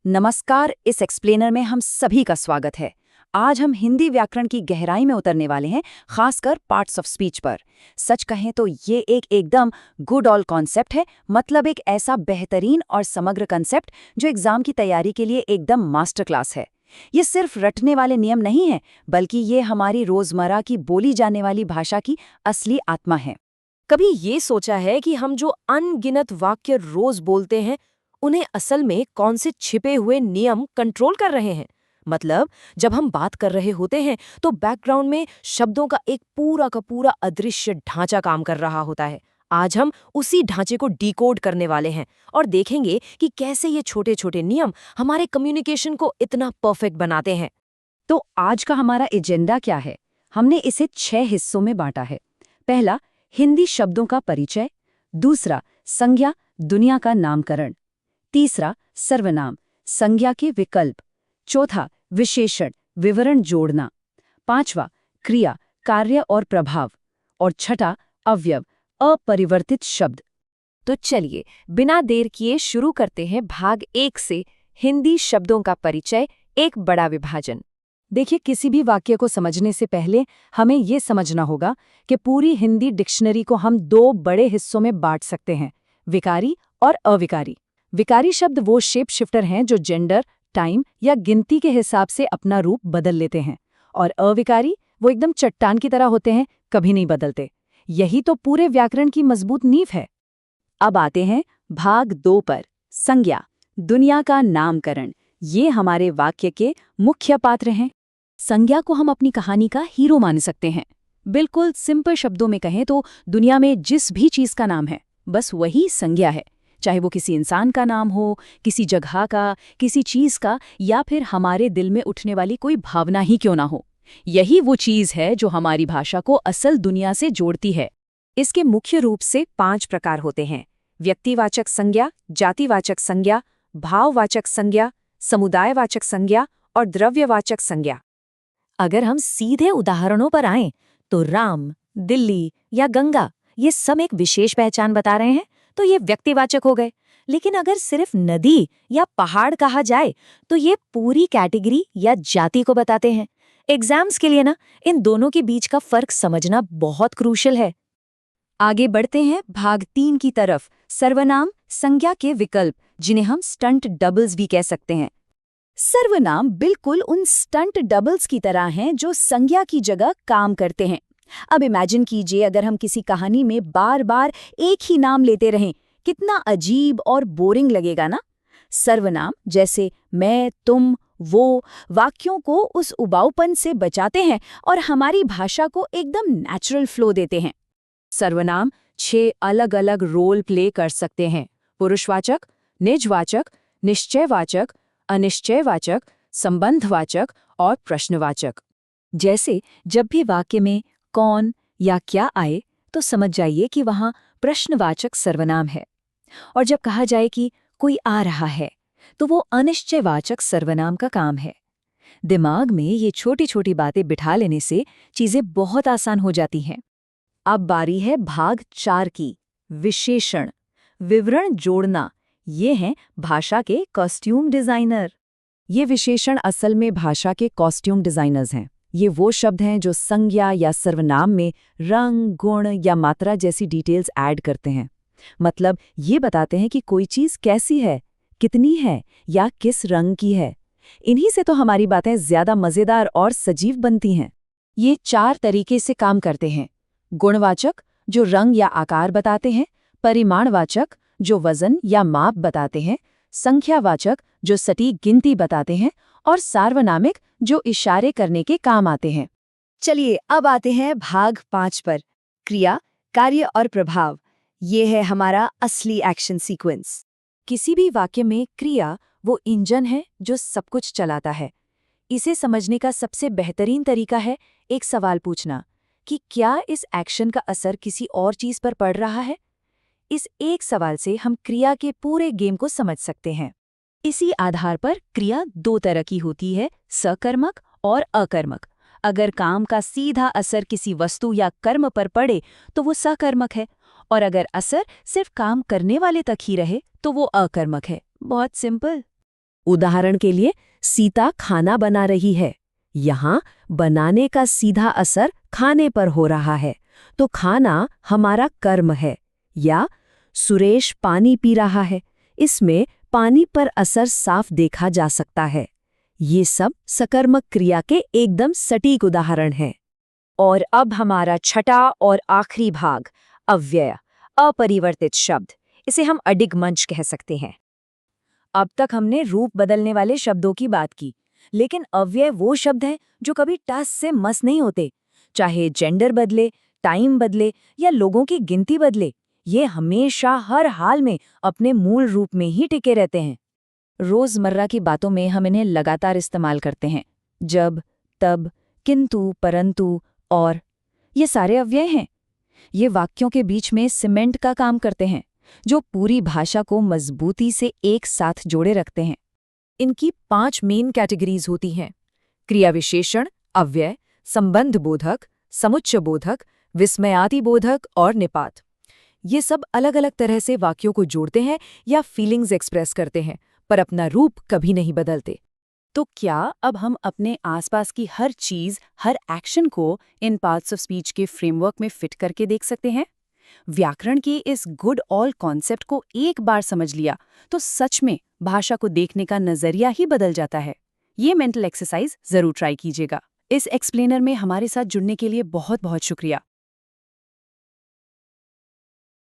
नमस्कार। इस एक्सप्लेनर में हम सभी का स्वागत है। आज हम हिंदी व्याकरण की गहराई में उतरने वाले हैं, खासकर पार्ट्स ऑफ स्पीच पर। सच कहें तो ये एक एकदम गुड ऑल कॉन्सेप्ट है, मतलब एक ऐसा बेहतरीन और समग्र कॉन्सेप्ट जो एग्जाम की तैयारी के लिए एकदम मास्टर क्लास है। ये सिर्फ रटने वाले नियम नहीं है, बल्कि ये हमारी रोजमर्रा की बोली जाने वाली भाषा की असली आत्मा है। कभी ये सोचा है कि हम जो अनगिनत वाक्य रोज बोलते हैं, उन्हें असल में कौन से छिपे हुए नियम कंट्रोल कर रहे हैं? मतलब जब हम बात कर रहे होते हैं तो बैकग्राउंड में शब्दों का एक पूरा का पूरा अदृश्य ढांचा काम कर रहा होता है। आज हम उसी ढांचे को डिकोड करने वाले हैं और देखेंगे कि कैसे ये छोटे छोटे नियम हमारे कम्युनिकेशन को इतना परफेक्ट बनाते हैं। तो आज का हमारा एजेंडा क्या है? हमने इसे 6 हिस्सों में बांटा है। पहला, हिंदी शब्दों का परिचय। दूसरा, संज्ञा, दुनिया का नामकरण। तीसरा, सर्वनाम, संज्ञा के विकल्प। चौथा, विशेषण, विवरण जोड़ना। पांचवा, क्रिया, कार्य और प्रभाव। और छठा, अवयव, अपरिवर्तित शब्द। तो चलिए बिना देर किए शुरू करते हैं भाग 1 से, हिंदी शब्दों का परिचय, एक बड़ा विभाजन। देखिए, किसी भी वाक्य को समझने से पहले हमें ये समझना होगा कि पूरी हिंदी डिक्शनरी को हम 2 बड़े हिस्सों में बांट सकते हैं, विकारी और अविकारी। विकारी शब्द वो शेप शिफ्टर हैं जो जेंडर, टाइम या गिनती के हिसाब से अपना रूप बदल लेते हैं, और अविकारी वो एकदम चट्टान की तरह होते हैं, कभी नहीं बदलते। यही तो पूरे व्याकरण की मजबूत नींव है। अब आते हैं भाग 2 पर, संज्ञा, दुनिया का नामकरण। ये हमारे वाक्य के मुख्य पात्र हैं। संज्ञा को हम अपनी कहानी का हीरो मान सकते हैं। बिल्कुल सिंपल शब्दों में कहें तो दुनिया में जिस भी चीज का नाम है, बस वही संज्ञा है। चाहे वो किसी इंसान का नाम हो, किसी जगह का, किसी चीज का, या फिर हमारे दिल में उठने वाली कोई भावना ही क्यों ना हो। यही वो चीज है जो हमारी भाषा को असल दुनिया से जोड़ती है। इसके मुख्य रूप से 5 प्रकार होते हैं: व्यक्तिवाचक संज्ञा, जातिवाचक संज्ञा, भाववाचक संज्ञा, समुदायवाचक संज्ञा और द्रव्यवाचक संज्ञा। अगर हम सीधे उदाहरणों पर आएं, तो राम, दिल्ली या गंगा, ये सब एक विशेष पहचान बता रहे हैं, तो ये व्यक्तिवाचक हो गए। लेकिन अगर सिर्फ नदी या पहाड़ कहा जाए, तो ये पूरी कैटेगरी या जाति को बताते हैं। एग्जाम्स के लिए ना, इन दोनों के बीच का फर्क समझना बहुत क्रूशियल है। आगे बढ़ते हैं भाग 3 की तरफ, सर्वनाम, संज्ञा के विकल्प, जिन्हें हम स्टंट डबल्स भी कह सकते हैं। सर्वनाम बिल्कुल उन स्टंट डबल्स की तरह हैं जो संज्ञा की जगह काम करते हैं। अब इमेजिन कीजिए, अगर हम किसी कहानी में बार बार एक ही नाम लेते रहें, कितना अजीब और बोरिंग लगेगा ना। सर्वनाम जैसे मैं, तुम, वो, वाक्यों को उस उबाऊपन से बचाते हैं और हमारी भाषा को एकदम नेचुरल फ्लो देते हैं। सर्वनाम 6 अलग अलग रोल प्ले कर सकते हैं: पुरुषवाचक, निजवाचक, निश्चयवाचक, अनिश्चयवाचक, संबंधवाचक और प्रश्नवाचक। जैसे जब भी वाक्य में कौन या क्या आए, तो समझ जाइए कि वहां प्रश्नवाचक सर्वनाम है। और जब कहा जाए कि कोई आ रहा है, तो वो अनिश्चयवाचक सर्वनाम का काम है। दिमाग में ये छोटी छोटी बातें बिठा लेने से चीजें बहुत आसान हो जाती हैं। अब बारी है भाग 4 की, विशेषण, विवरण जोड़ना। ये हैं भाषा के कॉस्ट्यूम डिजाइनर। ये विशेषण असल में भाषा के कॉस्ट्यूम डिजाइनर्स हैं। ये वो शब्द हैं जो संज्ञा या सर्वनाम में रंग, गुण या मात्रा जैसी डिटेल्स ऐड करते हैं। मतलब ये बताते हैं कि कोई चीज कैसी है, कितनी है या किस रंग की है। इन्हीं से तो हमारी बातें ज्यादा मजेदार और सजीव बनती हैं। ये 4 तरीके से काम करते हैं: गुणवाचक, जो रंग या आकार बताते हैं; परिमाणवाचक, जो वजन या माप बताते हैं; संख्यावाचक, जो सटीक गिनती बताते हैं; और सार्वनामिक, जो इशारे करने के काम आते हैं। चलिए अब आते हैं भाग 5 पर, क्रिया, कार्य और प्रभाव। ये है हमारा असली एक्शन सीक्वेंस। किसी भी वाक्य में क्रिया वो इंजन है जो सब कुछ चलाता है। इसे समझने का सबसे बेहतरीन तरीका है एक सवाल पूछना कि क्या इस एक्शन का असर किसी और चीज पर पड़ रहा है। इस एक सवाल से हम क्रिया के पूरे गेम को समझ सकते हैं। इसी आधार पर क्रिया 2 तरह की होती है, सकर्मक और अकर्मक। अगर काम का सीधा असर किसी वस्तु या कर्म पर पड़े तो वो सकर्मक है, और अगर असर सिर्फ काम करने वाले तक ही रहे तो वो अकर्मक है। बहुत सिंपल। उदाहरण के लिए, सीता खाना बना रही है। यहाँ बनाने का सीधा असर खाने पर हो रहा है, तो खाना हमारा कर्म है। या सुरेश पानी पी रहा है, इसमें पानी पर असर साफ देखा जा सकता है। ये सब सकर्मक क्रिया के एकदम सटीक उदाहरण हैं। और अब हमारा छठा और आखिरी भाग, अव्यय, अपरिवर्तित शब्द। इसे हम अडिग मंच कह सकते हैं। अब तक हमने रूप बदलने वाले शब्दों की बात की, लेकिन अव्यय वो शब्द हैं जो कभी टस से मस नहीं होते। चाहे जेंडर बदले, टाइम बदले या लोगों की गिनती बदले, ये हमेशा हर हाल में अपने मूल रूप में ही टिके रहते हैं। रोजमर्रा की बातों में हम इन्हें लगातार इस्तेमाल करते हैं। जब, तब, किंतु, परंतु, और, ये सारे अव्यय हैं। ये वाक्यों के बीच में सीमेंट का काम करते हैं, जो पूरी भाषा को मजबूती से एक साथ जोड़े रखते हैं। इनकी 5 मेन कैटेगरीज होती हैं: क्रिया विशेषण, अव्यय, संबंध बोधक, समुच्चय बोधक, विस्मयादि बोधक और निपात। ये सब अलग अलग तरह से वाक्यों को जोड़ते हैं या फीलिंग्स एक्सप्रेस करते हैं, पर अपना रूप कभी नहीं बदलते। तो क्या अब हम अपने आसपास की हर चीज, हर एक्शन को इन पार्ट्स ऑफ स्पीच के फ्रेमवर्क में फिट करके देख सकते हैं? व्याकरण के इस गुड ऑल कॉन्सेप्ट को एक बार समझ लिया तो सच में भाषा को देखने का नजरिया ही बदल जाता है। ये मेंटल एक्सरसाइज जरूर ट्राई कीजिएगा। इस एक्सप्लेनर में हमारे साथ जुड़ने के लिए बहुत बहुत शुक्रिया।